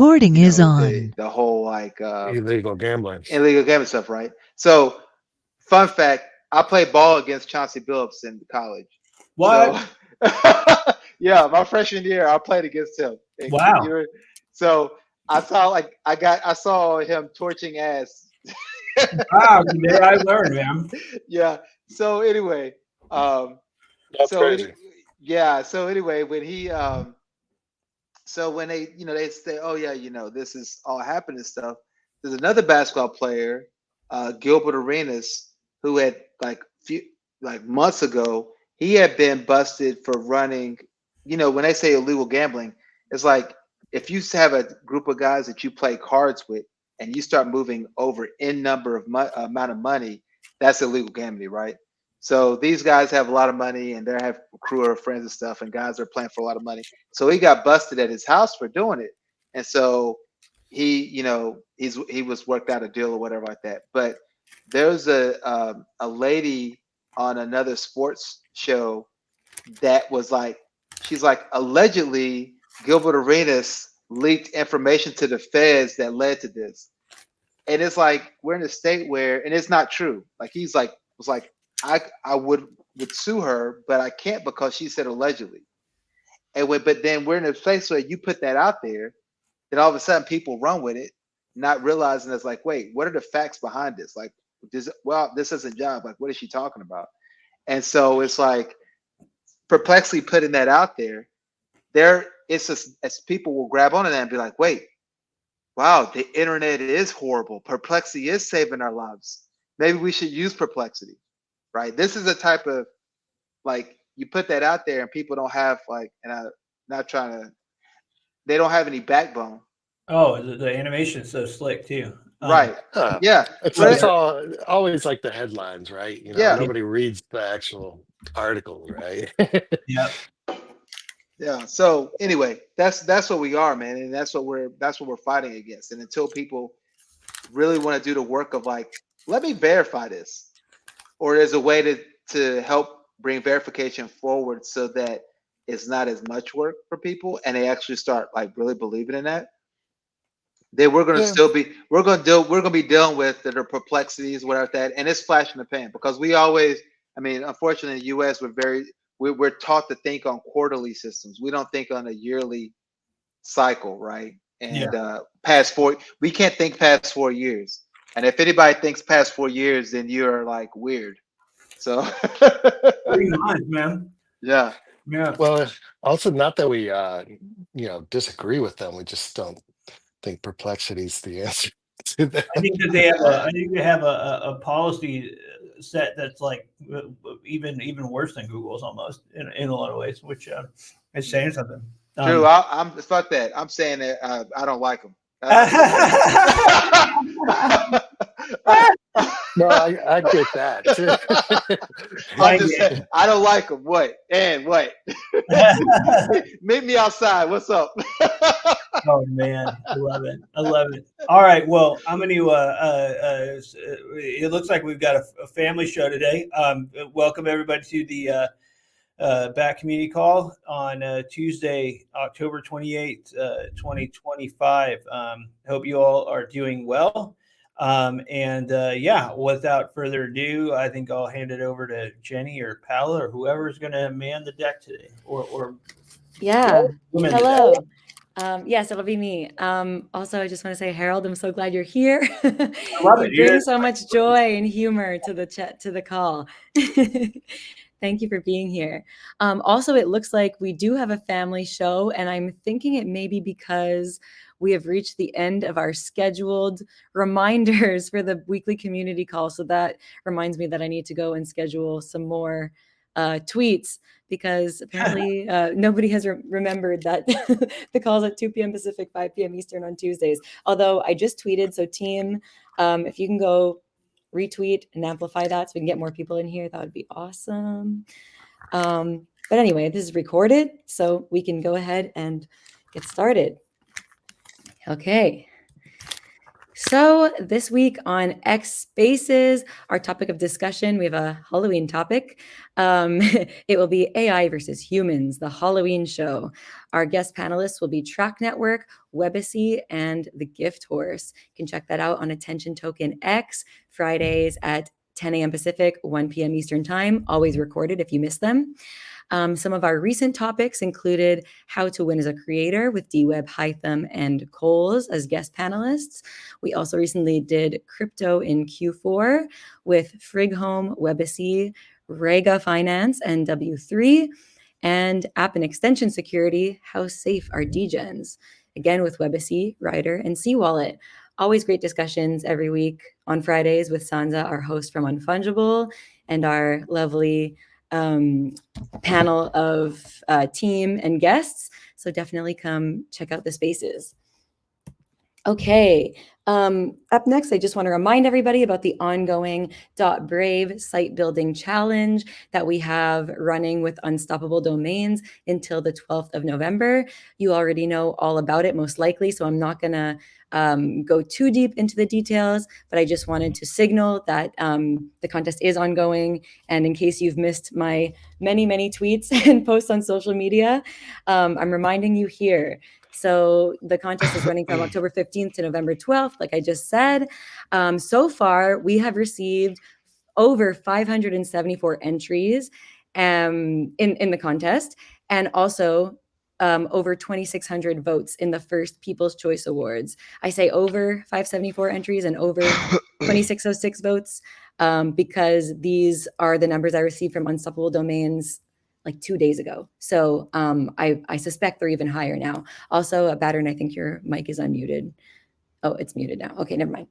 Recording you is know, on. the whole like Illegal gambling. illegal gambling stuff, right? So, fun fact: I played ball against Chauncey Billups in college. So, What? yeah, my freshman year, I played against him. Wow. So I saw him torching ass. Wow. Today I learned, man. Yeah. So anyway, um, That's so crazy. any, yeah. So anyway, when they say, oh yeah, this is all happening stuff. There's another basketball player, Gilbert Arenas, who had like months ago, he had been busted for running. When they say illegal gambling, it's like if you have a group of guys that you play cards with and you start moving over in number of amount of money, that's illegal gambling, right? So these guys have a lot of money and they have a crew of friends and stuff, and guys are playing for a lot of money. So he got busted at his house for doing it, and so he was worked out a deal or whatever like that. But there's a lady on another sports show that was like, she's like, allegedly Gilbert Arenas leaked information to the feds that led to this, and it's like we're in a state where, and it's not true. Like he's like was like, I would sue her, but I can't because she said allegedly. But then we're in a place where you put that out there, then all of a sudden people run with it, not realizing it's like, wait, what are the facts behind this? Like, this isn't job. Like, what is she talking about? And so it's like perplexly putting that out there. It's just as people will grab onto that and be like, wait, wow, the internet is horrible. Perplexity is saving our lives. Maybe we should use perplexity, right? This is a type of like you put that out there and people don't have like, and I'm not trying to, they don't have any backbone. Oh, the animation's so slick too. Right. Huh. Yeah. It's all always like the headlines, right? Yeah. Nobody reads the actual articles, right? Yeah. Yeah. So anyway, that's what we are, man, and that's what we're fighting against. And until people really want to do the work of like, let me verify this, or there's a way to help bring verification forward so that it's not as much work for people, and they actually start like really believing in that. Then we're gonna Yeah. still be we're gonna be dealing with the perplexities, whatever that, and it's flash in the pan because we always, I mean, unfortunately, in the U.S. we're taught to think on quarterly systems. We don't think on a yearly cycle, right? Yeah. And past four, we can't think past 4 years. And if anybody thinks past 4 years, then you're like weird. So Pretty nice, man. yeah, Yeah. Well, also not that we disagree with them. We just don't think perplexity is the answer to that. I think that they have a. I think they have a policy set that's like even worse than Google's almost in a lot of ways, which is saying something. true. I'm fuck that. I'm saying that I don't like them. No, I get that too. I'm just saying, I don't like them. What? And what? Meet me outside. What's up? Oh man, I love it. I love it. All right, well, I'm going to. It looks like we've got a family show today. Welcome everybody to the Bat Community Call on Tuesday, October 28th, 2025. Hope you all are doing well. Yeah, without further ado, I think I'll hand it over to Jenny or Paola or whoever's going to man the deck today. Or Yeah. woman the Hello. deck. Yes, it'll be me. Also, I just want to say, Harold, I'm so glad you're here. love it. You bring so much joy and humor to the chat, to the call. Thank you for being here. Also, it looks like we do have a family show, and I'm thinking it may be because we have reached the end of our scheduled reminders for the weekly community call. So that reminds me that I need to go and schedule some more tweets, because apparently nobody has remembered that the call's at 2 p.m. Pacific, 5 p.m. Eastern on Tuesdays. Although I just tweeted, so team, if you can go retweet and amplify that so we can get more people in here, that would be awesome. But anyway, this is recorded, so we can go ahead and get started. Okay. So this week on X Spaces, our topic of discussion, we have a Halloween topic. It will be AI versus humans, the Halloween show. Our guest panelists will be Track Network, Webacy, and The Gift Horse. You can check that out on Attention Token X, Fridays at 10 a.m. Pacific, 1 p.m. Eastern Time, always recorded if you miss them. Some of our recent topics included How to Win as a Creator with D-Web, Hytham, and Coles as guest panelists. We also recently did Crypto in Q4 with Frighome, Webacy, Rega Finance, and W3, and App and Extension Security, How Safe Are Degens? Again with Webacy, Ryder, and C-Wallet. Always great discussions every week on Fridays with Sansa, our host from Unfungible, and our lovely panel of team and guests. So definitely come check out the spaces. Okay, up next, I just want to remind everybody about the ongoing .brave site building challenge that we have running with Unstoppable Domains until the 12th of November. You already know all about it, most likely, so I'm not going to go too deep into the details, but I just wanted to signal that the contest is ongoing. And in case you've missed my many, many tweets and posts on social media, I'm reminding you here. So the contest is running from October 15th to November 12th, like I just said. So far, we have received over 574 entries in the contest, and also over 2,600 votes in the first People's Choice Awards. I say over 574 entries and over 2,606 votes because these are the numbers I received from Unstoppable Domains like 2 days ago. So I suspect they're even higher now. Also, Battern, I think your mic is unmuted. Oh, it's muted now. Okay, never mind.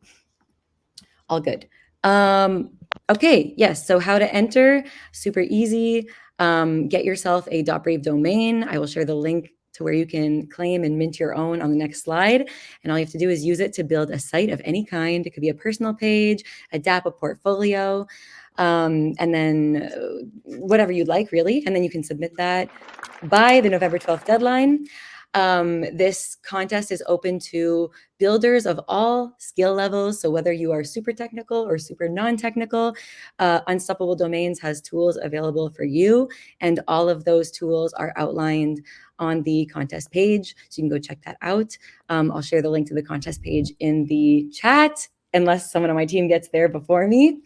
All good. Okay, yes. So how to enter? Super easy. Get yourself a .brave domain. I will share the link to where you can claim and mint your own on the next slide. And all you have to do is use it to build a site of any kind. It could be a personal page, a DApp, a portfolio, and then whatever you'd like, really. And then you can submit that by the November 12th deadline. This contest is open to builders of all skill levels. So whether you are super technical or super non-technical, Unstoppable Domains has tools available for you. And all of those tools are outlined on the contest page. So you can go check that out. I'll share the link to the contest page in the chat, unless someone on my team gets there before me.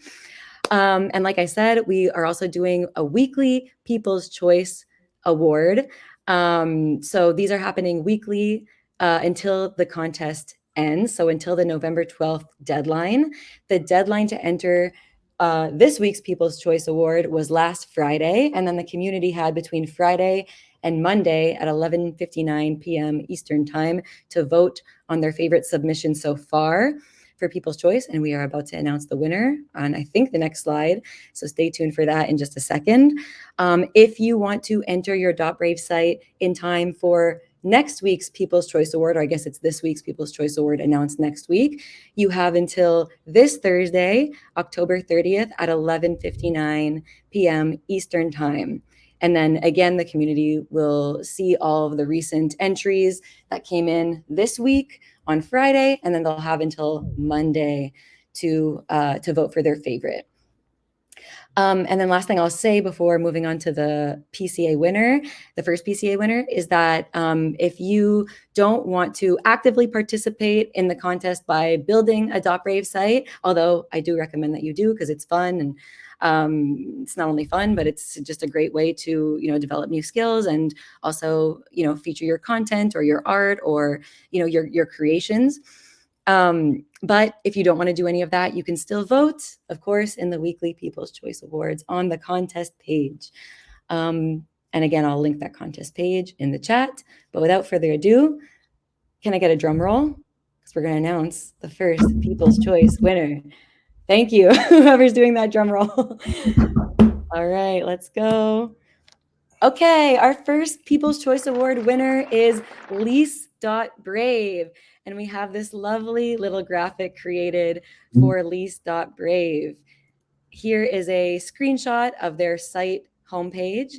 And like I said, we are also doing a weekly People's Choice Award. So these are happening weekly until the contest ends. So until the November 12th deadline. The deadline to enter this week's People's Choice Award was last Friday. And then the community had between Friday and Monday at 11:59 p.m. Eastern Time to vote on their favorite submission so far for People's Choice. And we are about to announce the winner on, I think, the next slide. So stay tuned for that in just a second. If you want to enter your .brave site in time for next week's People's Choice Award, or I guess it's this week's People's Choice Award announced next week, you have until this Thursday, October 30th at 11:59 p.m. Eastern Time. And then again, the community will see all of the recent entries that came in this week on Friday, and then they'll have until Monday to vote for their favorite. And then last thing I'll say before moving on to the PCA winner, the first PCA winner, is that if you don't want to actively participate in the contest by building a .brave site, although I do recommend that you do because it's fun and it's not only fun, but it's just a great way to, develop new skills and also, feature your content or your art or, your creations. But if you don't want to do any of that, you can still vote, of course, in the weekly People's Choice Awards on the contest page. And again, I'll link that contest page in the chat. But without further ado, can I get a drum roll? Because we're going to announce the first People's Choice winner. Thank you, whoever's doing that drum roll. All right, let's go. Okay, our first People's Choice Award winner is Lease.brave. And we have this lovely little graphic created for Lease.brave. Here is a screenshot of their site homepage.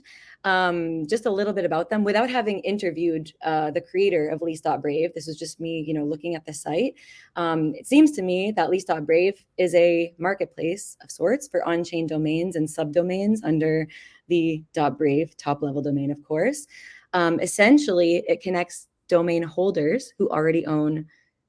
Just a little bit about them without having interviewed the creator of Lease.brave. This is just me, looking at the site. It seems to me that Lease.brave is a marketplace of sorts for on-chain domains and subdomains under the .brave top-level domain, of course. Essentially, it connects domain holders who already own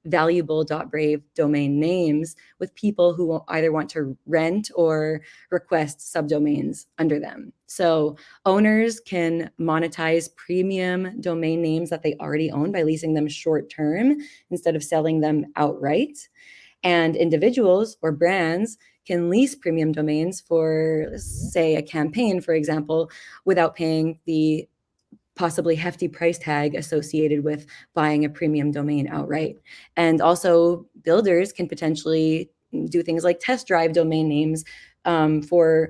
valuable .brave domain names with people who either want to rent or request subdomains under them. So owners can monetize premium domain names that they already own by leasing them short term instead of selling them outright. And individuals or brands can lease premium domains for, say, a campaign, for example, without paying the possibly hefty price tag associated with buying a premium domain outright. And also builders can potentially do things like test drive domain names for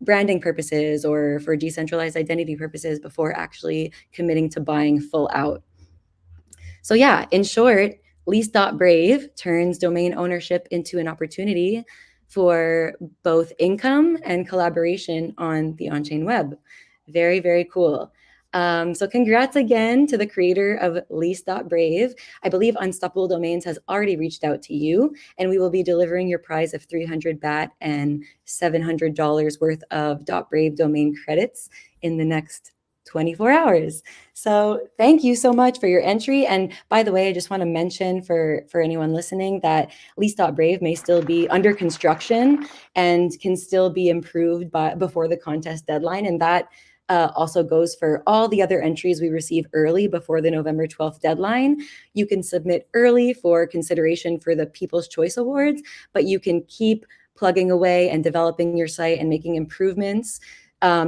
branding purposes or for decentralized identity purposes before actually committing to buying full out. So yeah, in short, Lease.brave turns domain ownership into an opportunity for both income and collaboration on the on-chain web. Very, very cool. So congrats again to the creator of Lease.brave. I believe Unstoppable Domains has already reached out to you, and we will be delivering your prize of 300 BAT and $700 worth of .brave domain credits in the next 24 hours. So thank you so much for your entry. And by the way, I just want to mention for anyone listening that Lease.brave may still be under construction and can still be improved before the contest deadline. And that also goes for all the other entries we receive early before the November 12th deadline. You can submit early for consideration for the People's Choice Awards, but you can keep plugging away and developing your site and making improvements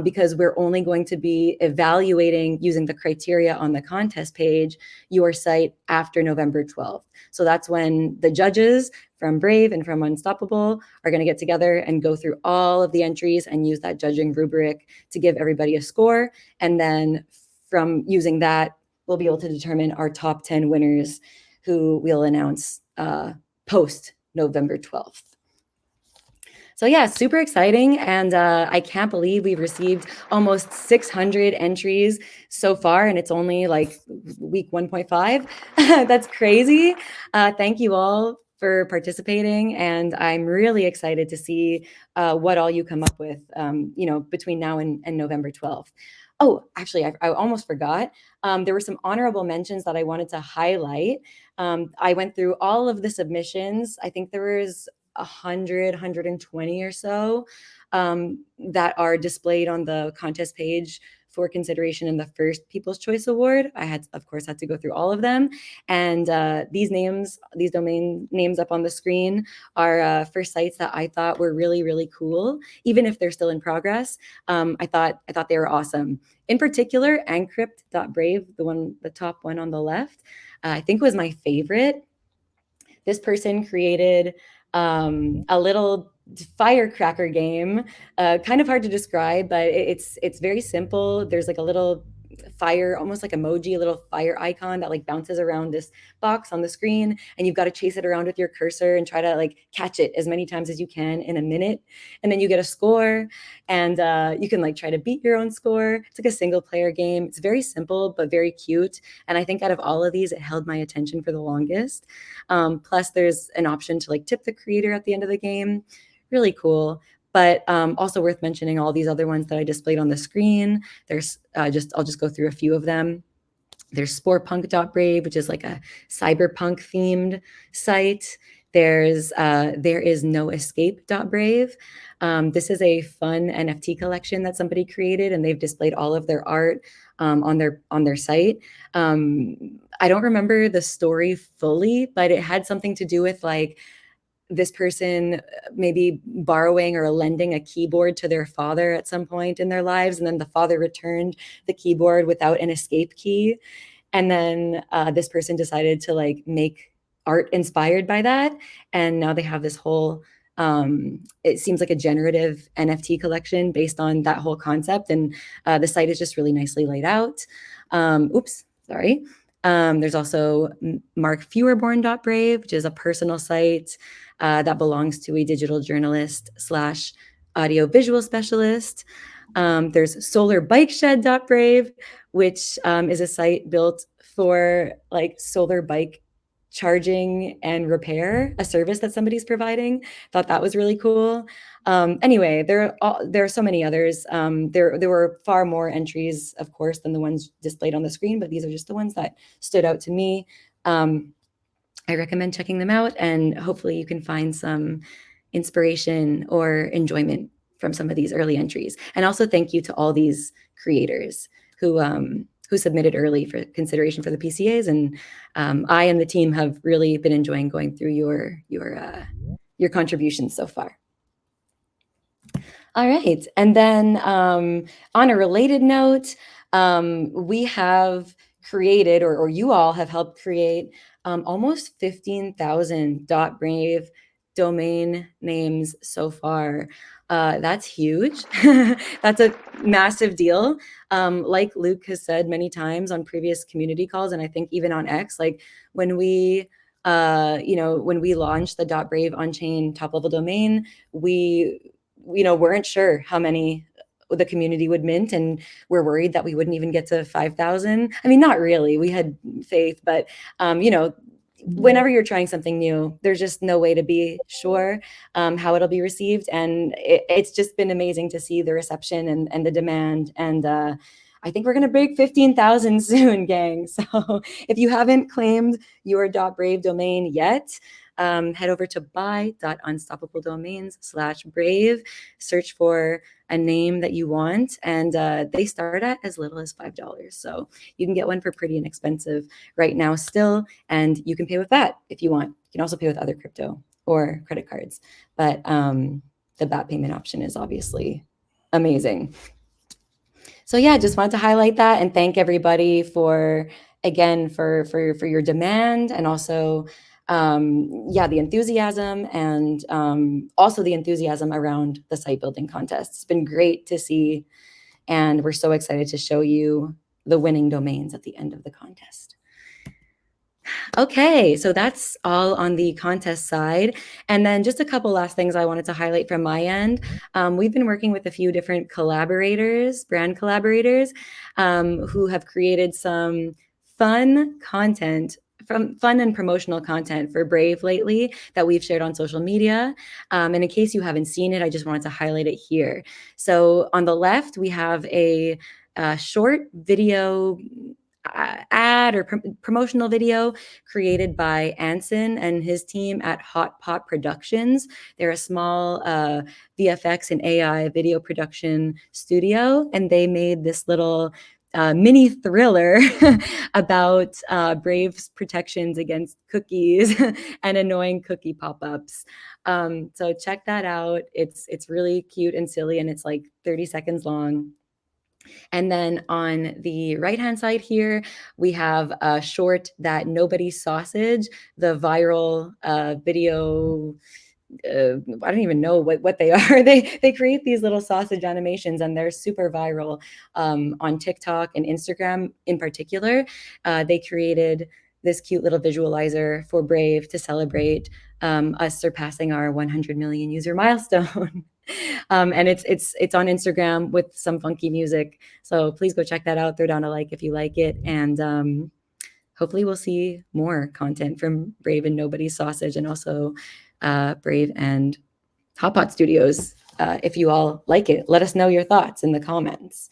because we're only going to be evaluating using the criteria on the contest page, your site after November 12th. So that's when the judges from Brave and from Unstoppable are going to get together and go through all of the entries and use that judging rubric to give everybody a score. And then from using that, we'll be able to determine our top 10 winners who we'll announce post November 12th. So yeah, super exciting. And I can't believe we've received almost 600 entries so far, and it's only like week 1.5. That's crazy. Thank you all for participating. And I'm really excited to see what all you come up with, between now and November 12th. Oh, actually, I almost forgot. There were some honorable mentions that I wanted to highlight. I went through all of the submissions. I think there was 120 or so that are displayed on the contest page for consideration in the first People's Choice Award. I had, of course, to go through all of them. And these domain names up on the screen are for sites that I thought were really, really cool, even if they're still in progress. I thought they were awesome. In particular, Encrypt.brave, the top one on the left, I think was my favorite. This person created a little firecracker game, kind of hard to describe, but it's very simple. There's like a little fire, almost like emoji, a little fire icon that like bounces around this box on the screen, and you've got to chase it around with your cursor and try to like catch it as many times as you can in a minute, and then you get a score, and you can like try to beat your own score. It's like a single player game. It's very simple but very cute, and I think out of all of these, it held my attention for the longest. Plus there's an option to like tip the creator at the end of the game. Really cool. But also worth mentioning all these other ones that I displayed on the screen. There's I'll just go through a few of them. There's sporepunk.brave, which is like a cyberpunk themed site. There's there is no escape.brave. This is a fun NFT collection that somebody created, and they've displayed all of their art on their site. I don't remember the story fully, but it had something to do with like this person maybe borrowing or lending a keyboard to their father at some point in their lives. And then the father returned the keyboard without an escape key. And then this person decided to like make art inspired by that. And now they have this whole, it seems like a generative NFT collection based on that whole concept. And the site is just really nicely laid out. There's also markfewerborn.brave, which is a personal site that belongs to a digital journalist / audiovisual specialist. There's solarbikeshed.brave, which is a site built for like solar bike charging and repair, a service that somebody's providing. Thought that was really cool. Anyway, there are so many others. There were far more entries, of course, than the ones displayed on the screen, but these are just the ones that stood out to me. I recommend checking them out, and hopefully you can find some inspiration or enjoyment from some of these early entries. And also thank you to all these creators who submitted early for consideration for the PCAs. And I and the team have really been enjoying going through your contributions so far. All right. And then on a related note, we have created, or you all have helped create almost 15,000 .brave domain names so far. That's huge. That's a massive deal. Like Luke has said many times on previous community calls, and I think even on X, like when we launched the .brave on-chain top-level domain, we weren't sure how many the community would mint, and we're worried that we wouldn't even get to 5,000. I mean, not really. We had faith, but whenever you're trying something new, there's just no way to be sure how it'll be received. And it's just been amazing to see the reception and the demand. And I think we're going to break 15,000 soon, gang. So if you haven't claimed your .brave domain yet, head over to buy.unstoppabledomains/brave, search for a name that you want, and they start at as little as $5. So you can get one for pretty inexpensive right now still, and you can pay with that if you want. You can also pay with other crypto or credit cards, but the BAT payment option is obviously amazing. So yeah, just wanted to highlight that and thank everybody for your demand, and also the enthusiasm, and also the enthusiasm around the site building contest. It's been great to see, and we're so excited to show you the winning domains at the end of the contest. Okay, so that's all on the contest side. And then just a couple last things I wanted to highlight from my end. We've been working with a few different brand collaborators, who have created some fun and promotional content for Brave lately that we've shared on social media. And in case you haven't seen it, I just wanted to highlight it here. So on the left, we have a short video ad or promotional video created by Anson and his team at Hot Pot Productions. They're a small VFX and AI video production studio, and they made this little mini thriller about Brave's protections against cookies and annoying cookie pop-ups. So check that out. It's really cute and silly, and it's like 30 seconds long. And then on the right-hand side here, we have a short that Nobody Sausage, the viral video. I don't even know what they are. They create these little sausage animations, and they're super viral on TikTok and Instagram in particular. They created this cute little visualizer for Brave to celebrate us surpassing our 100 million user milestone. And it's on Instagram with some funky music. So please go check that out. Throw down a like if you like it. And hopefully we'll see more content from Brave and Nobody Sausage, and also Brave and Hot Pot Studios. If you all like it, let us know your thoughts in the comments.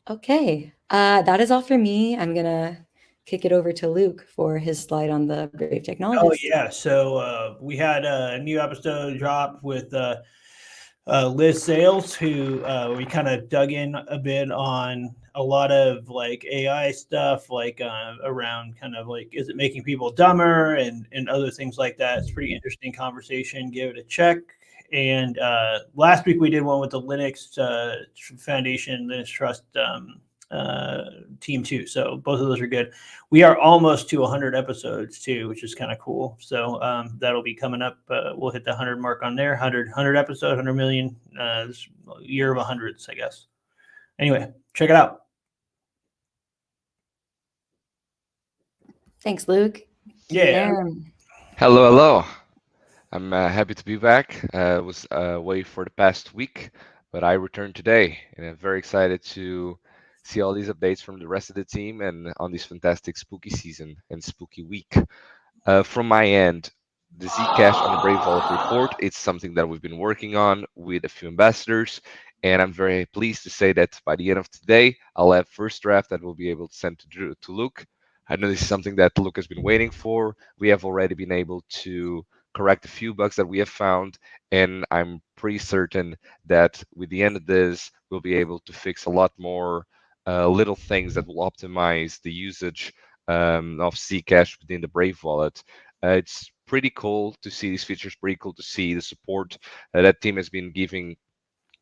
Okay, that is all for me. I'm gonna kick it over to Luke for his slide on the Brave technology. Oh yeah, so we had a new episode drop with Liz Sales, who we kind of dug in a bit on a lot of like AI stuff, like around kind of like, is it making people dumber and other things like that. It's a pretty interesting conversation. Give it a check. And last week we did one with the Linux Foundation, Linux Trust team too. So both of those are good. We are almost to 100 episodes too, which is kind of cool. So that'll be coming up. We'll hit the 100 mark on there. 100 episodes, 100 million, year of 100s, I guess. Anyway, check it out. Thanks, Luke. Yeah. Hello. I'm happy to be back. Was away for the past week, but I returned today, and I'm very excited to see all these updates from the rest of the team and on this fantastic spooky season and spooky week. From my end, the Zcash on the Brave Wallet report, it's something that we've been working on with a few ambassadors, and I'm very pleased to say that by the end of today, I'll have first draft that we'll be able to send to Luke. I know this is something that Luke has been waiting for. We have already been able to correct a few bugs that we have found, and I'm pretty certain that with the end of this, we'll be able to fix a lot more little things that will optimize the usage of Zcash within the Brave wallet. It's pretty cool to see these features, pretty cool to see the support that team has been giving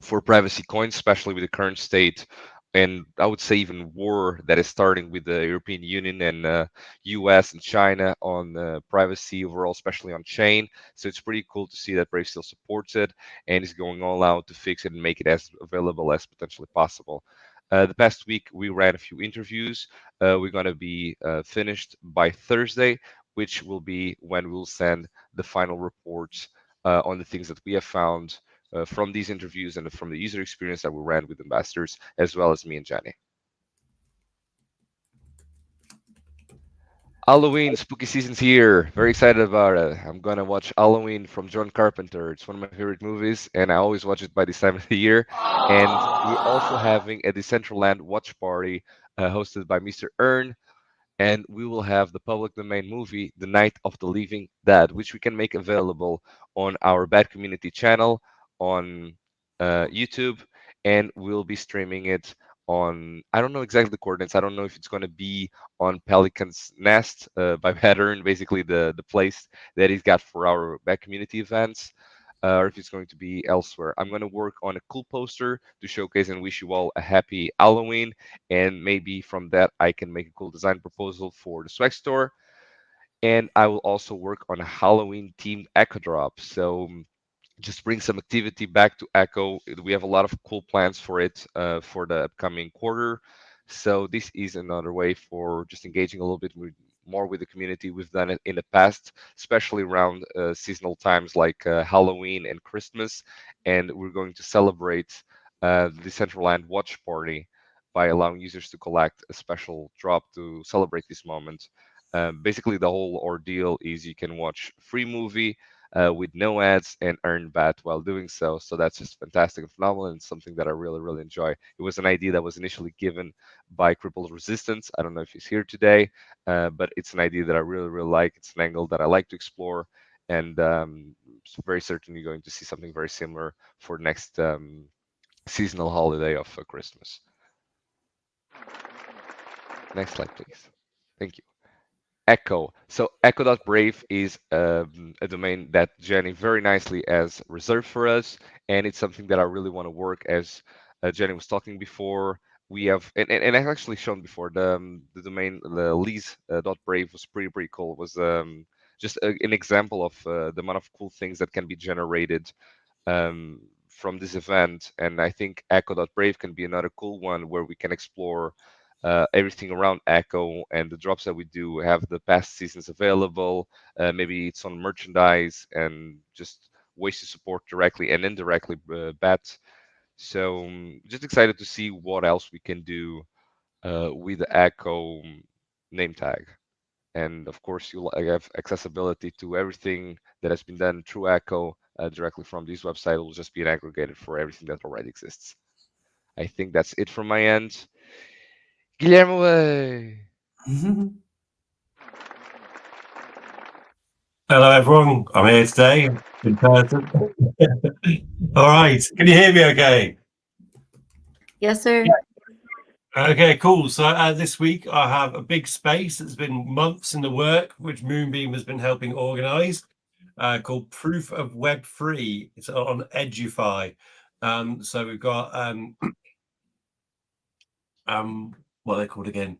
for privacy coins, especially with the current state. And I would say even war that is starting with the European Union and US and China on privacy overall, especially on chain. So it's pretty cool to see that Brave still supports it and is going all out to fix it and make it as available as potentially possible. The past week, we ran a few interviews. We're going to be finished by Thursday, which will be when we'll send the final reports on the things that we have found from these interviews and from the user experience that we ran with ambassadors, as well as me and Jenny. Halloween, spooky season's here. Very excited about it. I'm gonna watch Halloween from John Carpenter. It's one of my favorite movies, and I always watch it by this time of the year. And we're also having a Decentraland watch party hosted by Mr. Earn, and we will have the public domain movie, The Night of the Living Dead, which we can make available on our Bad Community channel on YouTube, and we'll be streaming it on, I don't know exactly the coordinates. I don't know if it's going to be on Pelican's Nest by Pattern, basically the place that he's got for our Bad Community events. Or if it's going to be elsewhere. I'm going to work on a cool poster to showcase and wish you all a happy Halloween, and maybe from that I can make a cool design proposal for the swag store. And I will also work on a Halloween themed Echo drop. So just bring some activity back to Echo. We have a lot of cool plans for it for the upcoming quarter. So this is another way for just engaging a little bit more with the community. We've done it in the past, especially around seasonal times like Halloween and Christmas. And we're going to celebrate the Decentraland Watch Party by allowing users to collect a special drop to celebrate this moment. Basically, the whole ordeal is you can watch free movie with no ads and earn BAT while doing so. So that's just fantastic and phenomenal, and something that I really, really enjoy. It was an idea that was initially given by Crippled Resistance. I don't know if he's here today, but it's an idea that I really, really like. It's an angle that I like to explore, and very certainly going to see something very similar for next seasonal holiday of Christmas. Next slide, please. Thank you. Echo. So echo.brave is a domain that Jenny very nicely has reserved for us, and it's something that I really want to work as Jenny was talking before. We have, and I've actually shown before the domain, the lease.brave was pretty cool. It was just an example of the amount of cool things that can be generated from this event. And I think echo.brave can be another cool one where we can explore everything around Echo and the drops that we do have the past seasons available. Maybe it's on merchandise and just ways to support directly and indirectly BAT. So just excited to see what else we can do with the Echo name tag. And of course, you'll have accessibility to everything that has been done through Echo directly from this website. It will just be aggregated for everything that already exists. I think that's it from my end. Guillermo. Hello, everyone. I'm here today in person. All right. Can you hear me okay? Yes, sir. Okay, cool. So this week I have a big space that's been months in the work, which Moonbeam has been helping organize, called Proof of Web3. It's on Edufy. So we've got what are they called again?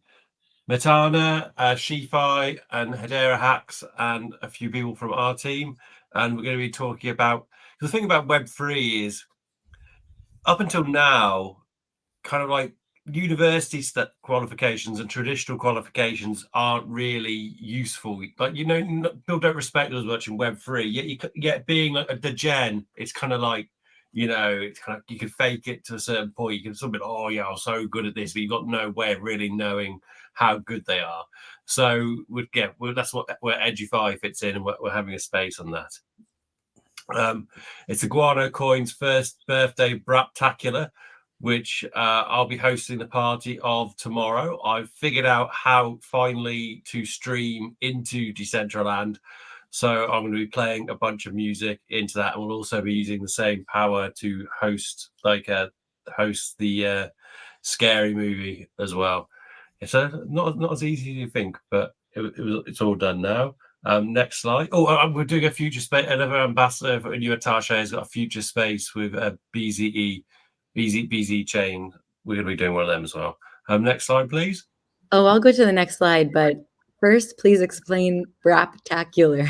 Metana, Shifi, and Hedera Hacks, and a few people from our team. And we're going to be talking about, the thing about Web3 is, up until now, kind of like university qualifications and traditional qualifications aren't really useful. Like, people don't respect us much in Web3. Yet being like a degen, it's kind of like, it's kind of, you can fake it to a certain point. You can sort of be, oh yeah, I'm so good at this, but you've got no way of really knowing how good they are. So that's where Edufy fits in, and we're having a space on that. It's Iguano Coin's first birthday Braptacular, which I'll be hosting the party of tomorrow. I've figured out how finally to stream into Decentraland. So I'm going to be playing a bunch of music into that, and we'll also be using the same power to host the scary movie as well. It's not as easy as you think, but it's all done now. Next slide. Oh, we're doing a future space. Another ambassador for New Attache has got a future space with a BZ chain. We're going to be doing one of them as well. Next slide, please. Oh, I'll go to the next slide, but first, please explain Braptacular.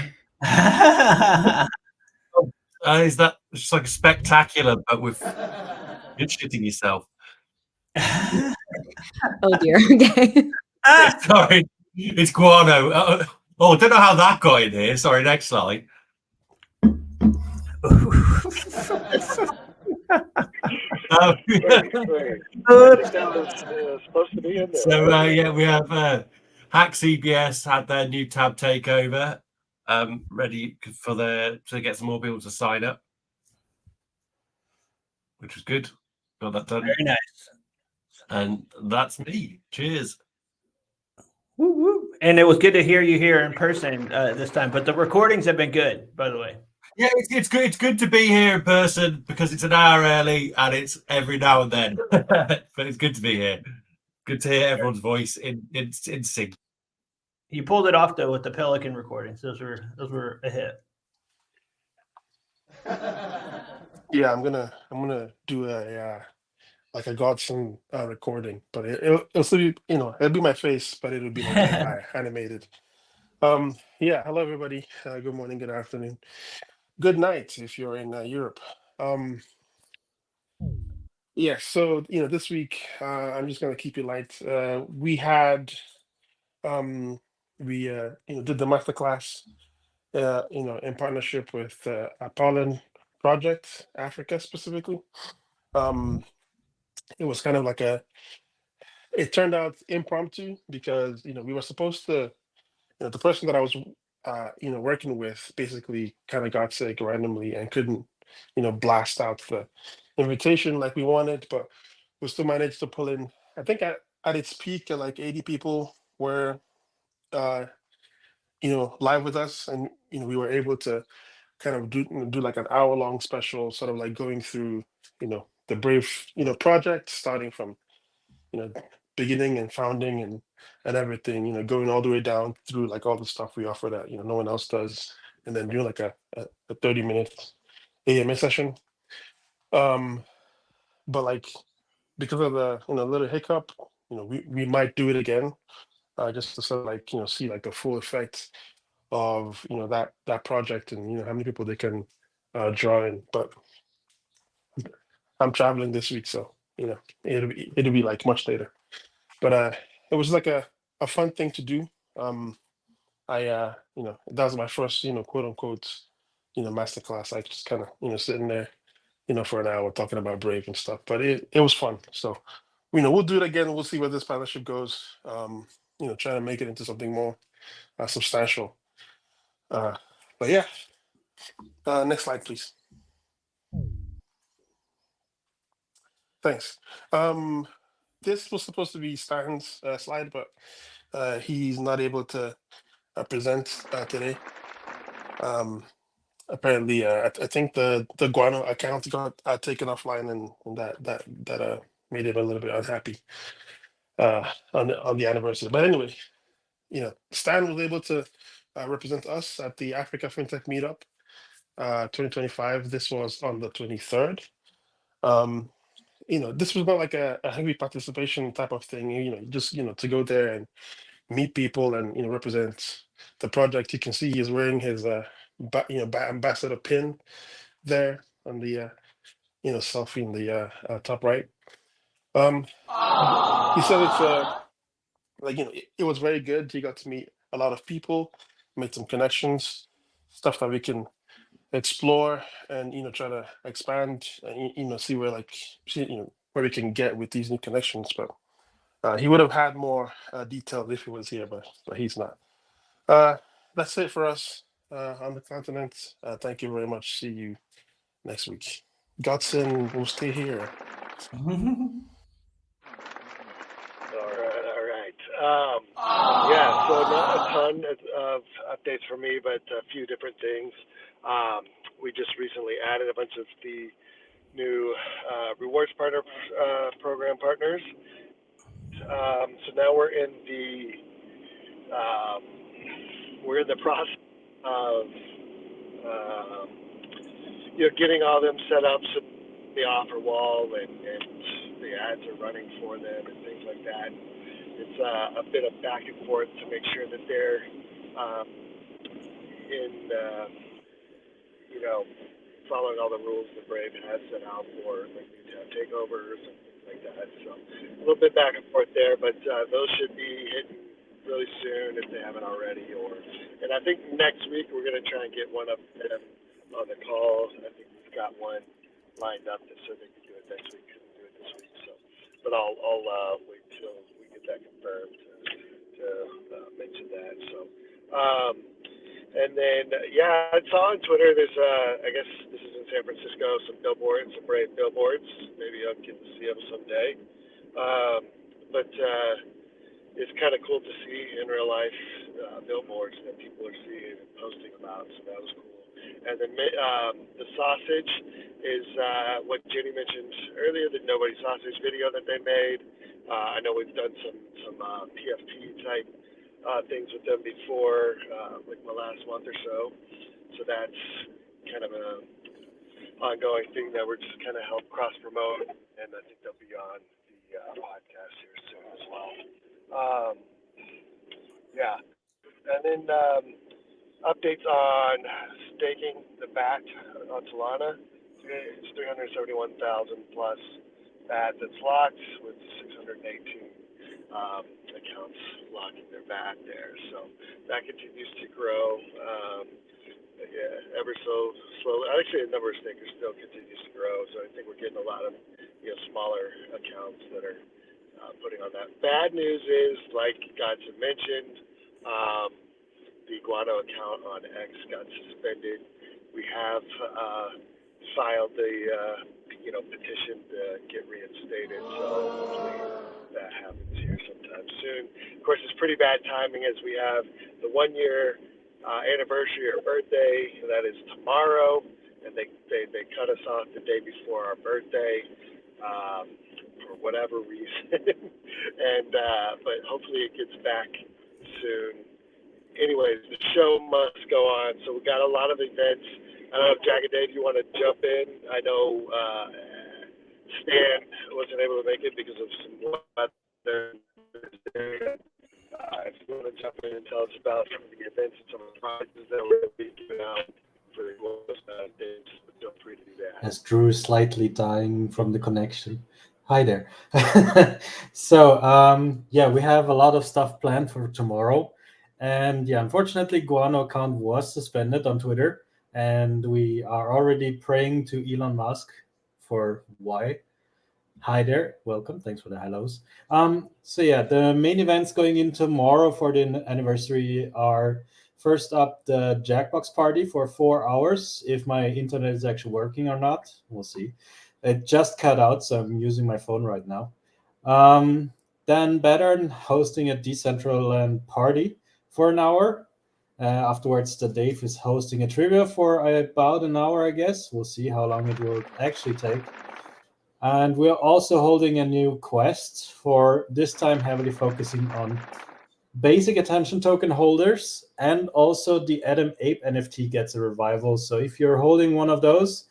Is that just like a spectacular, but with you're shitting yourself? Oh dear. Okay. Sorry, it's Guano. I don't know how that got in here. Sorry, next slide. So we have Hack CBS had their new tab takeover, ready to get some more people to sign up, which was good. Got that done. Very nice. And that's me. Cheers. Woo, woo. And it was good to hear you here in person this time, but the recordings have been good, by the way. Yeah, it's good. It's good to be here in person because it's an hour early and it's every now and then. But it's good to be here. Good to hear everyone's voice in sync. You pulled it off though with the Pelican recordings. Those were a hit. Yeah, I'm gonna do a like a Godson recording, but it'll still be, it'll be my face, but it'll be like animated. Yeah, hello everybody. Good morning, good afternoon, good night if you're in Europe. Yeah, so this week I'm just gonna keep it light. We had we did the masterclass in partnership with Apollon Project Africa specifically. It was kind of like it turned out impromptu because we were supposed to, the person that I was working with basically kind of got sick randomly and couldn't blast out the invitation like we wanted, but we still managed to pull in, I think at its peak like 80 people were live with us, and we were able to kind of do like an hour-long special, sort of like going through the Brave project, starting from beginning and founding and everything, going all the way down through like all the stuff we offer that no one else does, and then doing like a 30-minute AMA session. But like because of the little hiccup, we might do it again, just to sort of like see like the full effect of that project, and how many people they can draw in. But I'm traveling this week, so it'll be like much later. But it was like a fun thing to do. I that was my first quote unquote masterclass. I just kind of sitting there for an hour talking about Brave and stuff. But it was fun. So we'll do it again. We'll see where this partnership goes. Trying to make it into something more substantial. But yeah, next slide, please. Thanks. This was supposed to be Stan's slide, but he's not able to present today. Apparently, I think the Guano account got taken offline, and that made him a little bit unhappy on the anniversary. But anyway, Stan was able to represent us at the Africa FinTech Meetup 2025. This was on the 23rd. This was not like a heavy participation type of thing. Just to go there and meet people and represent the project. You can see he's wearing his ambassador pin there on the selfie in the top right. He said it's like it was very good. He got to meet a lot of people, made some connections, stuff that we can explore and try to expand and see where where we can get with these new connections. But he would have had more details if he was here, but he's not. That's it for us on the continent. Thank you very much. See you next week. Godson will stay here. All right. Yeah, so not a ton of updates for me, but a few different things. We just recently added a bunch of the new rewards partner program partners. So now we're in the process of getting all them set up so the offer wall and the ads are running for them and things like that. It's a bit of back and forth to make sure that they're following all the rules that Brave has set out for like retail takeovers and things like that. So a little bit back and forth there, but those should be hitting really soon if they haven't already. And I think next week we're going to try and get one of them on the call. I think we've got one lined up that said they could do it next week, couldn't do it this week. So, but I'll wait till we get that confirmed to mention that. So, and then I saw on Twitter there's I guess this is in San Francisco, some billboards, some Brave billboards. Maybe I'll get to see them someday. But it's kind of cool to see in real life billboards that people are seeing and posting about. So that was cool. And then the sausage is what Jenny mentioned earlier, the Nobody Sausage video that they made. I know we've done some PFP type things with them before, like the last month or so. So that's kind of an ongoing thing that we're just kind of help cross promote, and I think they'll be on the podcast here soon as well. And then updates on staking the BAT on Solana. It's 371,000 plus BAT that's locked with 618 accounts locking their BAT there. So that continues to grow ever so slowly. Actually, the number of stakers still continues to grow. So I think we're getting a lot of smaller accounts that are putting on that. Bad news is, like Godson mentioned, the Guano account on X got suspended. We have filed the petition to get reinstated, so hopefully that happens here sometime soon. Of course, it's pretty bad timing as we have the 1 year anniversary or birthday. That is tomorrow, and they cut us off the day before our birthday for whatever reason. And but hopefully it gets back soon. Anyways, the show must go on. So we got a lot of events. I don't know if Jack and Dave, you want to jump in? I know Stan wasn't able to make it because of some weather. If you want to jump in and tell us about some of the events and some of the prizes that we're going to be giving out for the days, feel free to do that. As Drew is slightly dying from the connection. Hi there. So, we have a lot of stuff planned for tomorrow. And unfortunately, Guano account was suspended on Twitter. And we are already praying to Elon Musk for why. Hi there. Welcome. Thanks for the hellos. The main events going in tomorrow for the anniversary are first up the Jackbox party for 4 hours. If my internet is actually working or not, we'll see. It just cut out, so I'm using my phone right now. Then Bettern hosting a Decentraland party for an hour. Afterwards, the Dave is hosting a trivia for about an hour, I guess. We'll see how long it will actually take. And we're also holding a new quest for this time heavily focusing on basic attention token holders, and also the Adam Ape NFT gets a revival. So if you're holding one of those,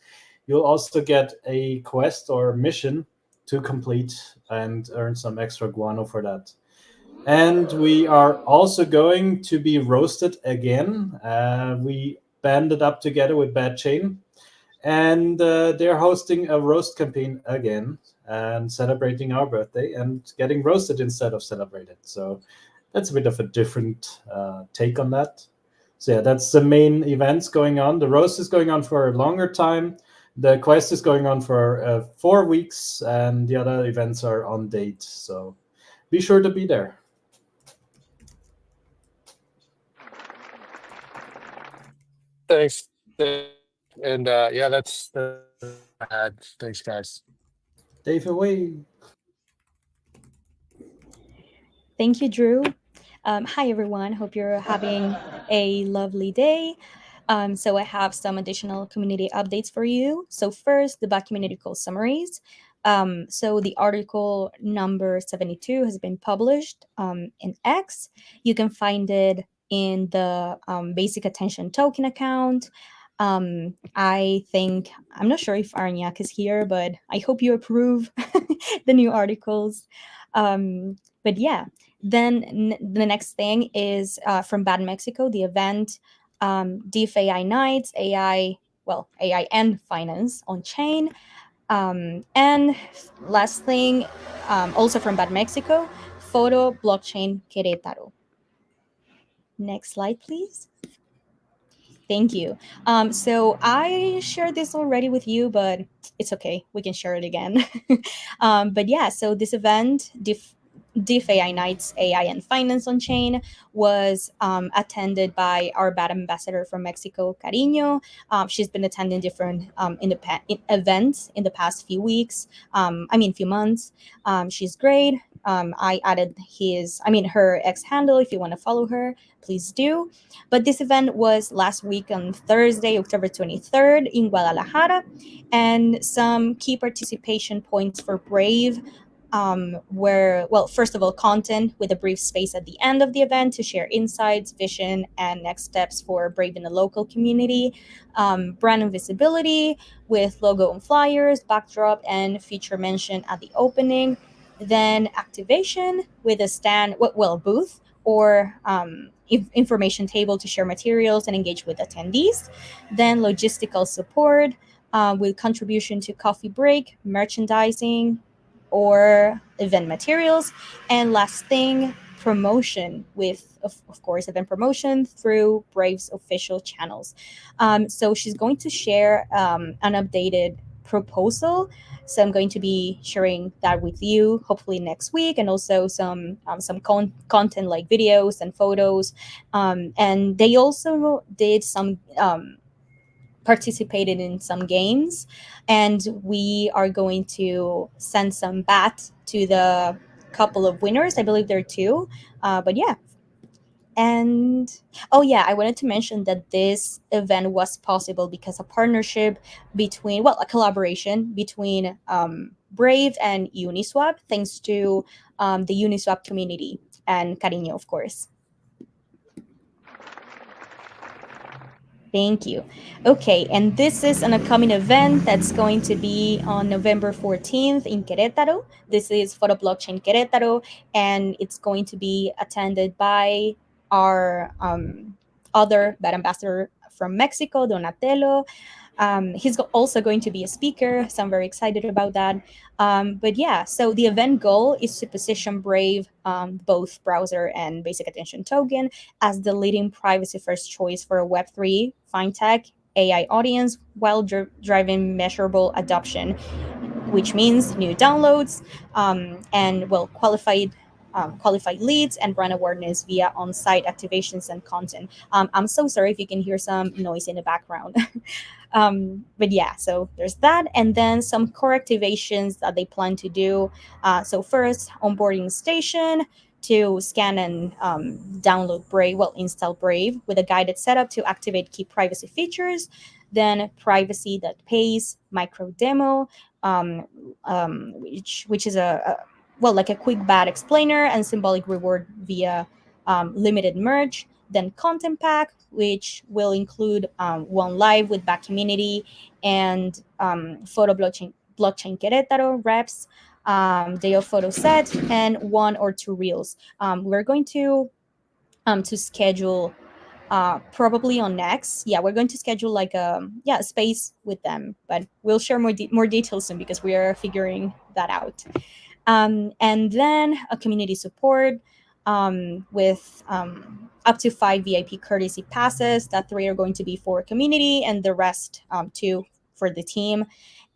you'll also get a quest or mission to complete and earn some extra guano for that. And we are also going to be roasted again. We banded up together with Bad Chain, and they're hosting a roast campaign again. and celebrating our birthday and getting roasted instead of celebrated. So that's a bit of a different take on that. So yeah, that's the main events going on. The roast is going on for a longer time. The quest is going on for 4 weeks, and the other events are on date. So be sure to be there. Thanks. And yeah, that's bad. Thanks, guys. Dave away. Thank you, Drew. Hi, everyone. Hope you're having a lovely day. So I have some additional community updates for you. So first, the Back Community Call summaries. So the article number 72 has been published in X. You can find it in the Basic Attention Token account. I think, I'm not sure if Arnyak is here, but I hope you approve the new articles. But yeah, then the next thing is from Bad Mexico, the event DFAI Nights, AI and Finance on Chain. And last thing, also from Bad Mexico, Photo Blockchain Querétaro. Next slide, please. Thank you. So I shared this already with you, but it's okay. We can share it again. But yeah, so this event, DFAI Nights AI and Finance on Chain, was attended by our BAT ambassador from Mexico, Cariño. She's been attending different events in the past few weeks. Few months. She's great. I added her X handle. If you want to follow her, please do. But this event was last week on Thursday, October 23rd in Guadalajara, and some key participation points for Brave were, well, first of all, content with a brief space at the end of the event to share insights, vision, and next steps for Brave in the local community, brand and visibility with logo and flyers, backdrop, and feature mention at the opening, then activation with a stand, booth, or information table to share materials and engage with attendees, then logistical support with contribution to coffee break, merchandising, or event materials, and last thing, promotion with, of course, event promotion through Brave's official channels. So she's going to share an updated proposal. So I'm going to be sharing that with you hopefully next week, and also some content like videos and photos. And they also did some participated in some games, and we are going to send some BAT to the couple of winners. I believe there are two, but yeah. And oh yeah, I wanted to mention that this event was possible because a partnership between, a collaboration between Brave and Uniswap, thanks to the Uniswap community and Cariño, of course. Thank you. Okay, and this is an upcoming event that's going to be on November 14th in Querétaro. This is Photo Blockchain Querétaro, and it's going to be attended by our other BAT ambassador from Mexico, Donatello. He's also going to be a speaker, so I'm very excited about that. But yeah, so the event goal is to position Brave, both browser and basic attention token, as the leading privacy-first choice for a Web3, fintech, AI audience, while driving measurable adoption, which means new downloads and qualified leads and brand awareness via on-site activations and content. I'm so sorry if you can hear some noise in the background. But yeah, so there's that. And then some core activations that they plan to do. So first, onboarding station to scan and download Brave, install Brave with a guided setup to activate key privacy features. Then privacy that pays, micro demo, which is a quick BAT explainer and symbolic reward via limited merge. Then content pack, which will include one live with BAT community and Photo Blockchain Querétaro reps, day of photo set, and 1 or 2 reels. We're going to schedule probably on X. Yeah, we're going to schedule like a space with them, but we'll share more details soon because we are figuring that out. And then a community support with up to 5 VIP courtesy passes. That 3 are going to be for community, and the rest 2 for the team.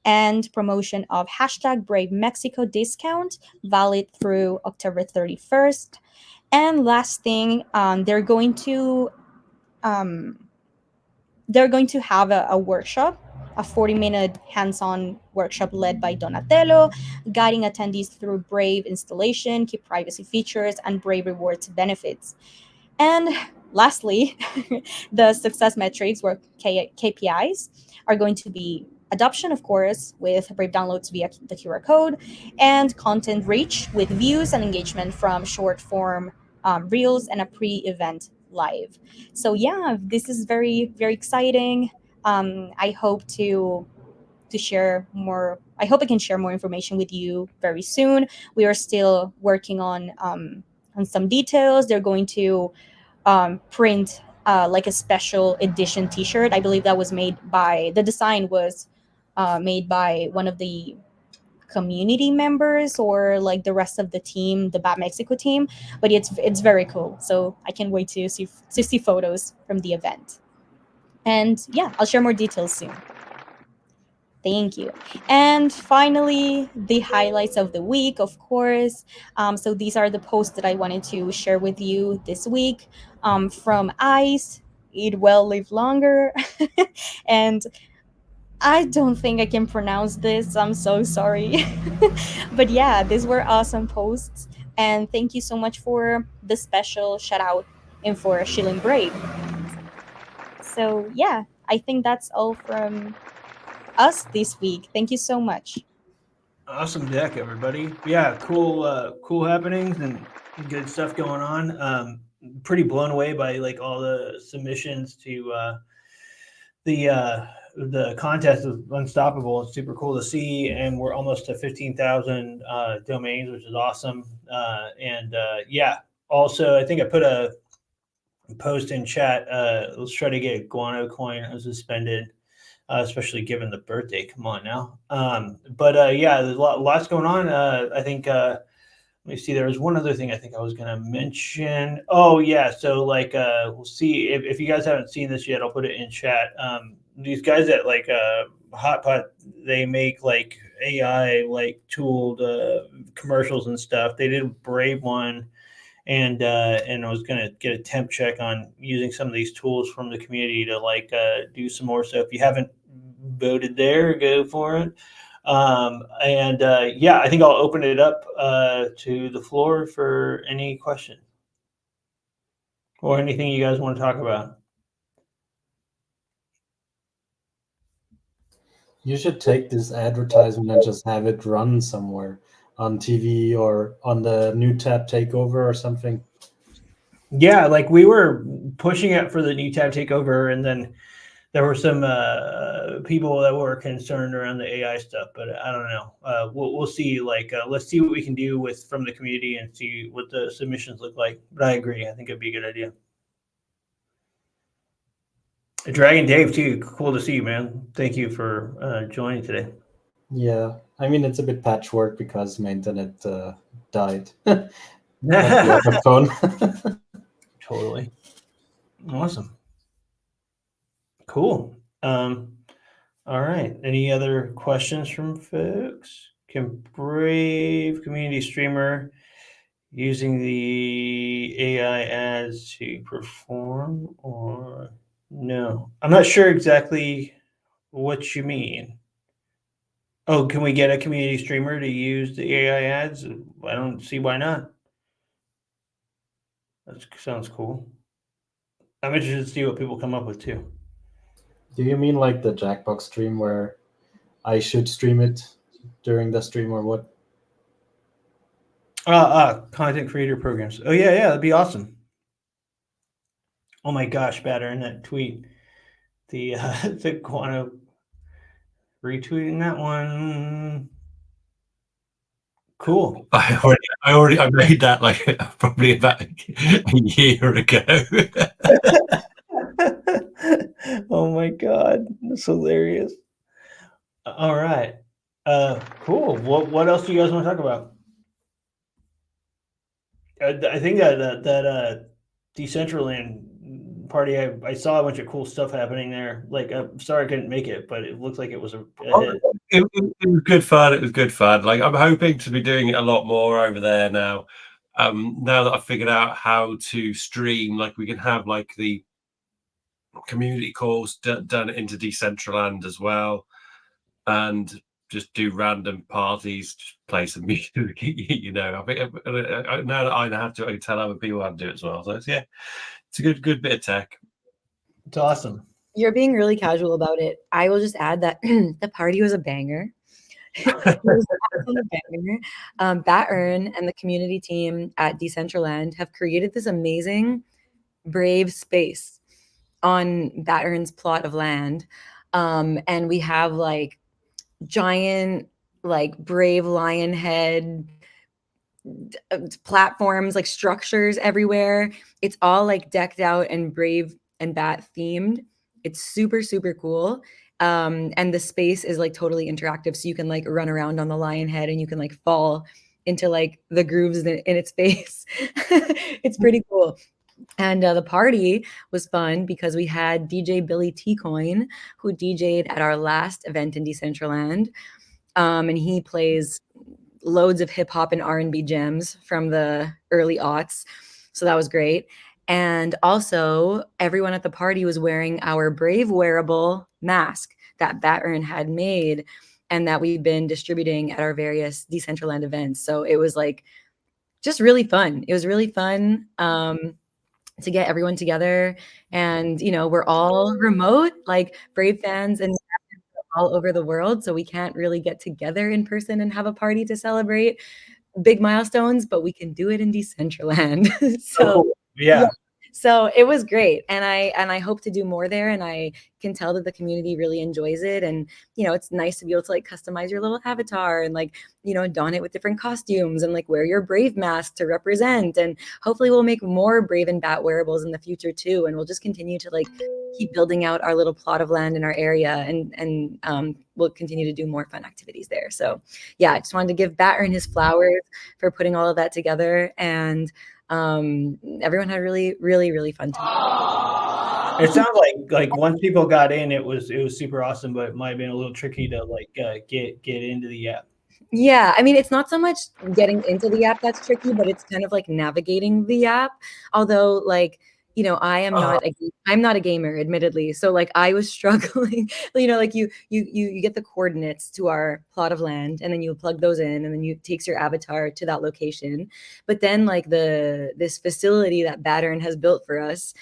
And promotion of hashtag Brave Mexico discount valid through October 31st. And last thing, they're going to have a workshop, a 40-minute hands-on workshop led by Donatello, guiding attendees through Brave installation, key privacy features, and Brave rewards benefits. And lastly, the success metrics, or KPIs, are going to be adoption, of course, with Brave downloads via the QR code, and content reach with views and engagement from short form reels and a pre-event live. So yeah, this is very, very exciting. I hope to share more. I hope I can share more information with you very soon. We are still working on some details. They're going to print like a special edition T-shirt. I believe that was made by the design was made by one of the community members or like the rest of the team, the Bad Mexico team. But it's very cool. So I can't wait to see photos from the event. And yeah, I'll share more details soon. Thank you. And finally, the highlights of the week, of course. So these are the posts that I wanted to share with you this week. From ICE, Eat Well, Live Longer. And I don't think I can pronounce this. I'm so sorry. But yeah, these were awesome posts. And thank you so much for the special shout out and for Shilling Brave. So yeah, I think that's all from us this week. Thank you so much. Awesome deck, everybody. Yeah, cool happenings and good stuff going on. Pretty blown away by like all the submissions to the contest of Unstoppable. It's super cool to see, and we're almost to 15,000 domains, which is awesome. Yeah, also I think I put a post in chat. Let's try to get Guano Coin suspended. Especially given the birthday. Come on now. Yeah, there's lots going on. I think, let me see, there was one other thing I think I was going to mention. Oh, yeah. So, like, we'll see. If you guys haven't seen this yet, I'll put it in chat. These guys at, like, Hotpot, they make, like, AI, like, tooled commercials and stuff. They did a Brave one. And I was going to get a temp check on using some of these tools from the community to like do some more. So if you haven't voted there, go for it. Yeah, I think I'll open it up to the floor for any questions or anything you guys want to talk about. You should take this advertisement and just have it run somewhere on TV or on the new tab takeover or something. Yeah, like we were pushing it for the new tab takeover, and then there were some people that were concerned around the AI stuff, but I don't know. We'll see. Like, let's see what we can do from the community and see what the submissions look like. But I agree. I think it'd be a good idea. Dragon Dave too. Cool to see you, man. Thank you for joining today. Yeah, I mean it's a bit patchwork because my internet died. Totally. Awesome. Cool. All right. Any other questions from folks? Can Brave community streamer using the AI ads to perform or no? I'm not sure exactly what you mean. Oh, can we get a community streamer to use the AI ads? I don't see why not. That sounds cool. I'm interested to see what people come up with too. Do you mean like the Jackbox stream where I should stream it during the stream or what? Content creator programs. Oh yeah, that'd be awesome. Oh my gosh, Batter, in that tweet, the Guano retweeting that one. Cool. I made that like probably about a year ago. my God, that's hilarious. All right, cool. What else do you guys want to talk about? I think that Decentraland party, I saw a bunch of cool stuff happening there. Like, I'm sorry I couldn't make it, but it looks like it was a hit. It was good fun. It was good fun. Like, I'm hoping to be doing it a lot more over there now. Now that I've figured out how to stream, like we can have like the community calls done into Decentraland as well, and just do random parties, just play some music. You know, I think now that I know how to, I can tell other people how to do it as well. So yeah, it's a good bit of tech. It's awesome. You're being really casual about it. I will just add that the party was a banger. It was an absolute banger. Bat-Earn and the community team at Decentraland have created this amazing Brave space on Bat-Earn's plot of land. And we have like giant, like Brave lion head platforms, like structures everywhere. It's all like decked out and Brave and Bat themed. It's super, super cool. And the space is like totally interactive. So you can like run around on the lion head and you can like fall into like the grooves in its face. It's pretty cool. And the party was fun because we had DJ Billy T Coin, who DJ'd at our last event in Decentraland. And he plays loads of hip hop and R&B gems from the early aughts. So that was great. And also, everyone at the party was wearing our Brave wearable mask that Bat-Earn had made and that we've been distributing at our various Decentraland events. So it was like just really fun. It was really fun to get everyone together. And, you know, we're all remote, like Brave fans and all over the world. So we can't really get together in person and have a party to celebrate big milestones, but we can do it in Decentraland. So yeah. So it was great. And I hope to do more there. And I can tell that the community really enjoys it. And, you know, it's nice to be able to like customize your little avatar and like, you know, don it with different costumes and like wear your Brave mask to represent. And hopefully we'll make more Brave and Bat wearables in the future too. And we'll just continue to like keep building out our little plot of land in our area and we'll continue to do more fun activities there. So yeah, I just wanted to give Bat-Earn his flowers for putting all of that together. And everyone had really, really, really fun time. It sounds like once people got in, it was super awesome, but it might have been a little tricky to like get into the app. Yeah, I mean, it's not so much getting into the app that's tricky, but it's kind of like navigating the app. Although, like, you know, I'm not a gamer, admittedly. So like I was struggling, you know, like you get the coordinates to our plot of land and then you plug those in and then you takes your avatar to that location. But then like this facility that Bat-Earn has built for us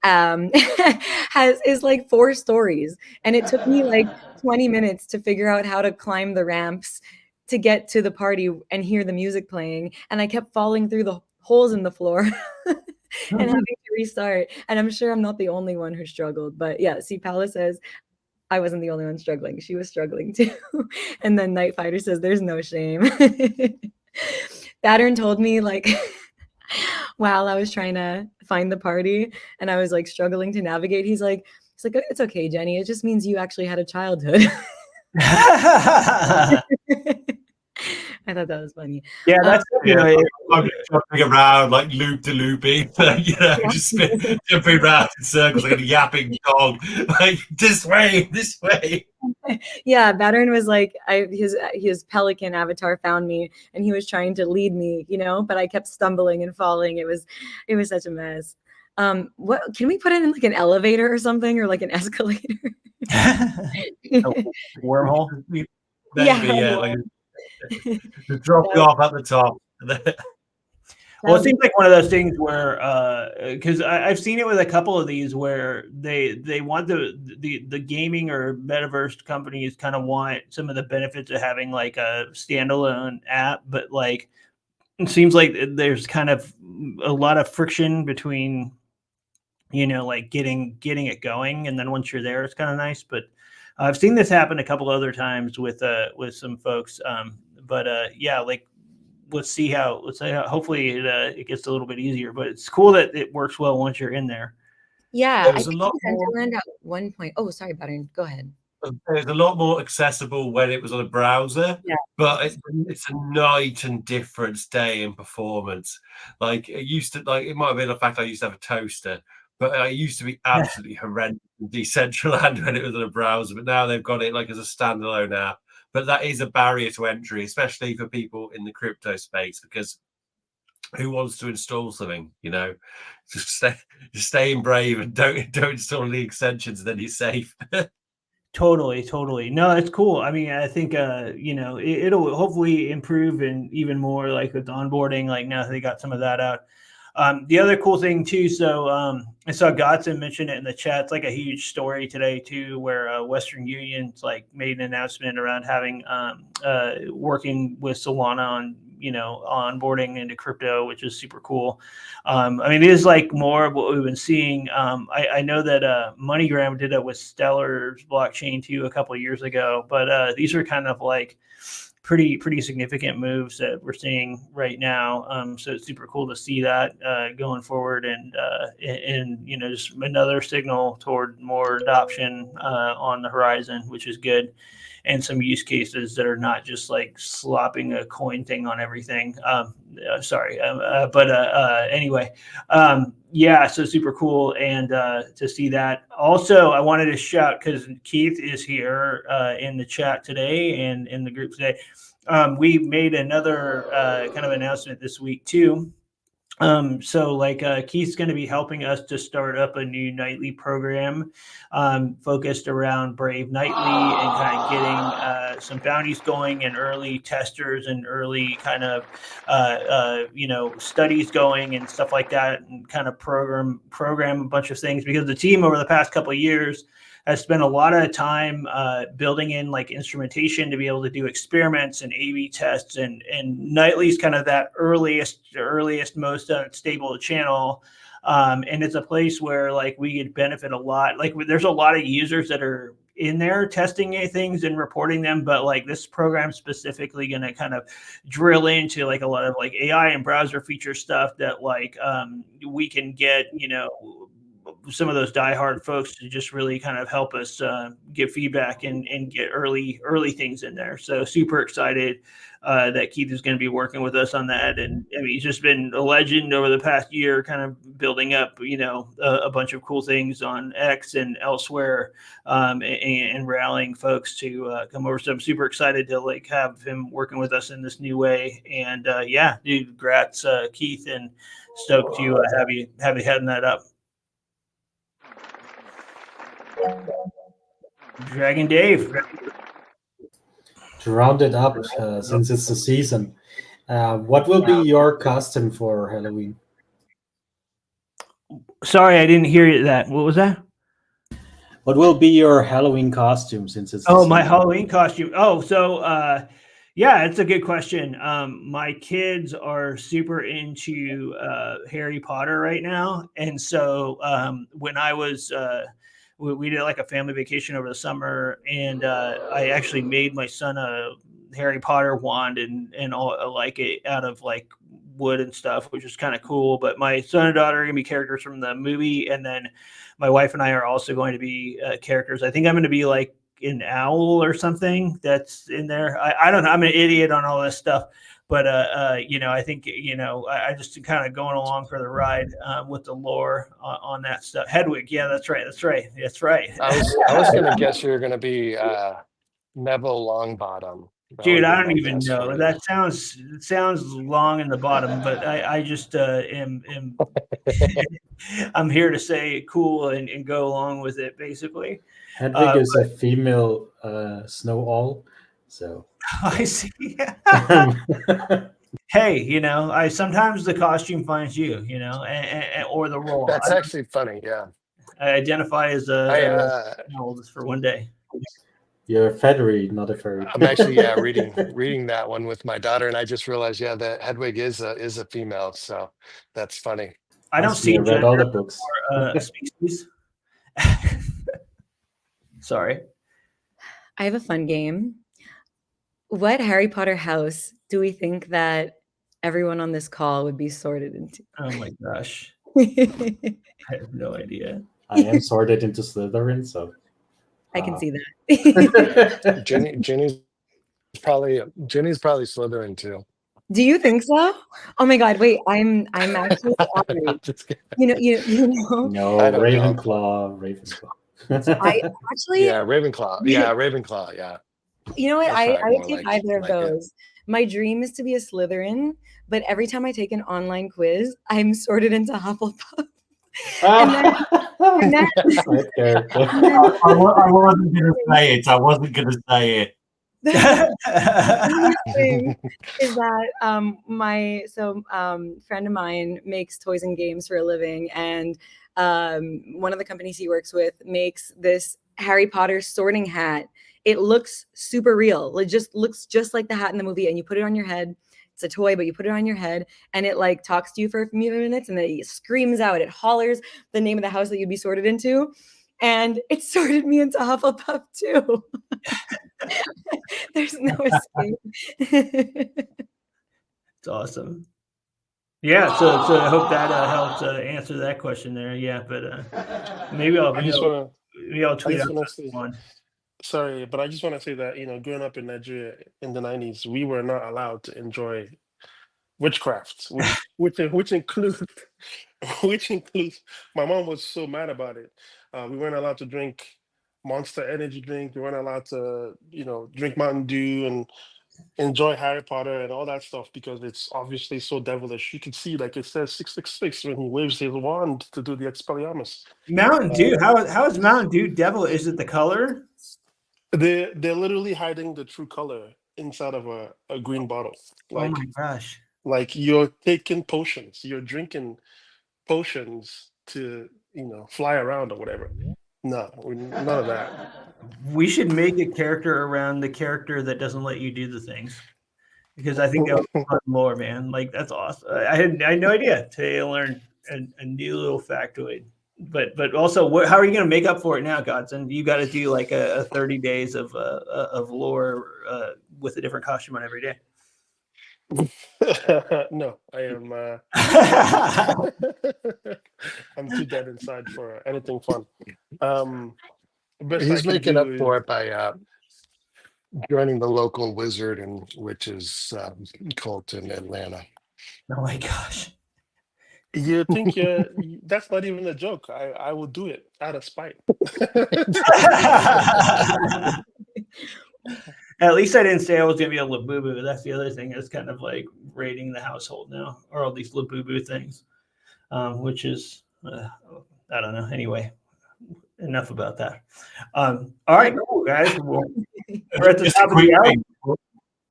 is like 4 stories. And it took me like 20 minutes to figure out how to climb the ramps to get to the party and hear the music playing. And I kept falling through the holes in the floor. And having to restart. And I'm sure I'm not the only one who struggled. But yeah, see, Paula says I wasn't the only one struggling. She was struggling too. And then Night Fighter says there's no shame. Bat-Earn told me like while I was trying to find the party and I was like struggling to navigate, he's like, it's okay, Jenny. It just means you actually had a childhood. I thought that was funny. Yeah, that's I'm jumping around like loop to looping, you know, just jumping around in circles like a yapping dog, like this way. Yeah, Bat-Earn was like, his pelican avatar found me, and he was trying to lead me, you know, but I kept stumbling and falling. It was such a mess. What can we put in like an elevator or something, or like an escalator? Wormhole. Maybe, yeah, like to drop you off at the top. Well, it seems like one of those things where, because I've seen it with a couple of these where they want the gaming or metaverse companies kind of want some of the benefits of having like a standalone app, but like it seems like there's kind of a lot of friction between, you know, like getting it going, and then once you're there, it's kind of nice. But I've seen this happen a couple other times with some folks. Yeah, like let's see how hopefully it gets a little bit easier. But it's cool that it works well once you're in there. Yeah, I There's a think lot more. Decentraland at one point. Oh, sorry, Buttern. Go ahead. It's a lot more accessible when it was on a browser, Yeah. but it's a night and difference day in performance. Like it used to, like it might have been the fact I used to have a toaster, but it used to be absolutely horrendous in Decentraland when it was on a browser. But now they've got it like as a standalone app. But that is a barrier to entry, especially for people in the crypto space, because who wants to install something? Just stay in Brave and don't install any extensions, then you're safe. Totally. No, it's cool. I mean, I think it'll hopefully improve and even more like with the onboarding. Like now they got some of that out. The other cool thing too. So I saw Godson mention it in the chat. It's like a huge story today too, where Western Union's like made an announcement around having working with Solana on onboarding into crypto, which is super cool. I mean, it is like more of what we've been seeing. I know that MoneyGram did it with Stellar's blockchain too a couple of years ago, but these are kind of like pretty significant moves that we're seeing right now. So it's super cool to see that going forward, and just another signal toward more adoption on the horizon, which is good. And some use cases that are not just like slopping a coin thing on everything. Anyway, so super cool, and to see that. Also, I wanted to shout, because Keith is here in the chat today and in the group today. We made another kind of announcement this week too. Keith's going to be helping us to start up a new nightly program focused around Brave Nightly, and kind of getting some bounties going, and early testers and early kind of studies going and stuff like that, and kind of program a bunch of things, because the team over the past couple of years has spent a lot of time building in like instrumentation to be able to do experiments and A/B tests, and Nightly's kind of that earliest, most stable channel, and it's a place where like we could benefit a lot. Like there's a lot of users that are in there testing things and reporting them, but like this program specifically going to kind of drill into like a lot of like AI and browser feature stuff that like we can get some of those diehard folks to just really kind of help us give feedback and get early things in there. So super excited that Keith is going to be working with us on that. And I mean, he's just been a legend over the past year, kind of building up, a bunch of cool things on X and elsewhere, and rallying folks to come over. So I'm super excited to like have him working with us in this new way. And dude, congrats, Keith, and stoked to have you heading that up. Dragon Dave. To round it up, since it's the season, what will be your costume for Halloween? Sorry, I didn't hear that. What was that? What will be your Halloween costume since it's my Halloween costume? It's a good question. My kids are super into Harry Potter right now, and so when I was we did like a family vacation over the summer, and I actually made my son a Harry Potter wand and all like it out of like wood and stuff, which is kind of cool. But my son and daughter are gonna be characters from the movie, and then my wife and I are also going to be characters. I think I'm going to be like an owl or something that's in there. I don't know. I'm an idiot on all this stuff. But, I think, I just kind of going along for the ride with the lore on that stuff. Hedwig. Yeah, that's right. I was going to guess you're going to be Neville Longbottom. Dude, I don't even know. That sounds long in the bottom, but I just am I'm here to say cool and go along with it, basically. Hedwig is a female snow owl, so. I see. Hey, I sometimes the costume finds you, or the role. That's actually funny. Yeah. I identify as a for one day. You're a fairy, not a fairy. I'm actually reading that one with my daughter, and I just realized that Hedwig is a female, so that's funny. I don't see read all the books. Species. Sorry. I have a fun game. What Harry Potter house do we think that everyone on this call would be sorted into? Oh my gosh. I have no idea. I am sorted into Slytherin, so I can see that. Jenny's probably Slytherin too. Do you think so? Oh my God! Wait, I'm actually honored. Just kidding. You know. no, I don't know. Ravenclaw. I actually, Yeah, Ravenclaw. Yeah, Ravenclaw. Yeah. you know what? That's I right, would more take like- either of like it. those. My dream is to be a Slytherin, but every time I take an online quiz, I'm sorted into Hufflepuff. And then- Side character. I wasn't going to say it. I wasn't going to say it. The thing is that my friend of mine makes toys and games for a living, and one of the companies he works with makes this Harry Potter sorting hat. It looks super real. It just looks just like the hat in the movie, and you put it on your head. It's a toy, but you put it on your head, and it like talks to you for a few minutes, and then it screams out. It hollers the name of the house that you'd be sorted into, and it sorted me into Hufflepuff too. There's no escape. It's awesome. Yeah, so I hope that helps answer that question there. Yeah, but maybe I'll tweet out say, one. sorry, but I just want to say that growing up in Nigeria in the 90s, we were not allowed to enjoy witchcraft, which includes my mom was so mad about it. We weren't allowed to drink Monster Energy drink. We weren't allowed to drink Mountain Dew and enjoy Harry Potter and all that stuff because it's obviously so devilish. You can see like it says 666 when he waves his wand to do the Expelliarmus. Mountain Dew. How is Mountain Dew devil? Is it the color? They're literally hiding the true color inside of a green bottle. Like, oh my gosh! Like you're taking potions, you're drinking potions to fly around or whatever. No, none of that. We should make a character around the character that doesn't let you do the things, because I think that would be fun more, man. Like that's awesome. I had no idea. Today I learned a new little factoid. But also, how are you going to make up for it now, Godson? You got to do like a 30 days of lore with a different costume on every day. No, I am. I'm too dead inside for anything fun. He's making up for it by joining the local wizard and witches cult in Atlanta. Oh my gosh! You think that's not even a joke? I will do it out of spite. At least I didn't say I was going to be a Labubu. That's the other thing. It's kind of like raiding the household now, or all these Labubu things, which is, I don't know. Anyway, enough about that. All right, cool, guys. We're at the top of the hour.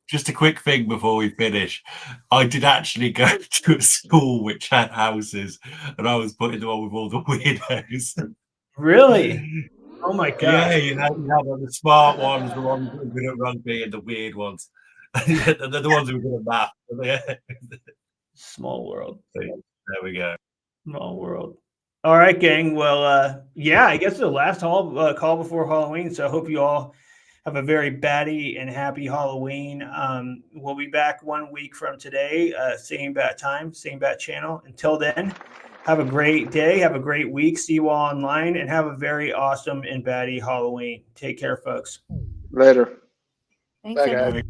Just a quick thing before we finish. I did actually go to a school which had houses, and I was put in the one with all the weirdos. Really? Oh my god! Yeah, you had the smart ones, the ones who were good at rugby, and the weird ones. the ones who were good at math. Small world. There we go. Small world. All right, gang. Well, yeah, I guess the last call before Halloween. So I hope you all have a very batty and happy Halloween. We'll be back 1 week from today, same bat time, same bat channel. Until then, have a great day. Have a great week. See you all online, and have a very awesome and batty Halloween. Take care, folks. Later. Thanks, Bye, guys.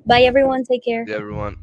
Bye, everyone. Take care. Yeah, everyone.